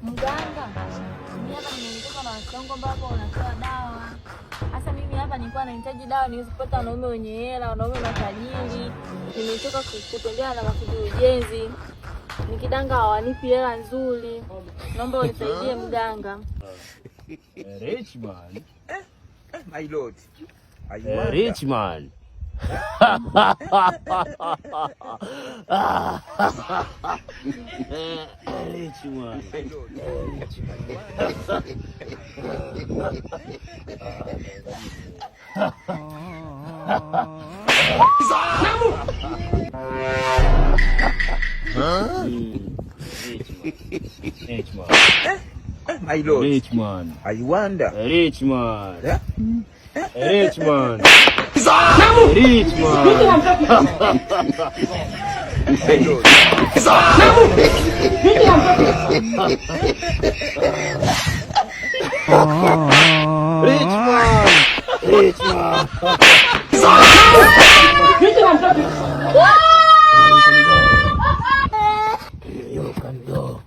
Mganga, mimi hapa nimeelezwa na watu kwamba hapo unatoa dawa. Sasa mimi hapa nilikuwa nahitaji dawa niweze kupata wanaume wenye hela, wanaume matajiri. Nimetoka kutembea na mafundi ujenzi. Nikidanga hawanipi hela nzuri. Naomba unisaidie mganga. Rich man. My lord. Rich man. Rich man. Rich man. My lord. Rich man. I wonder. Rich man. Yeah? Rich man. Rich man. My lord. Rich man. Rich man. You can go.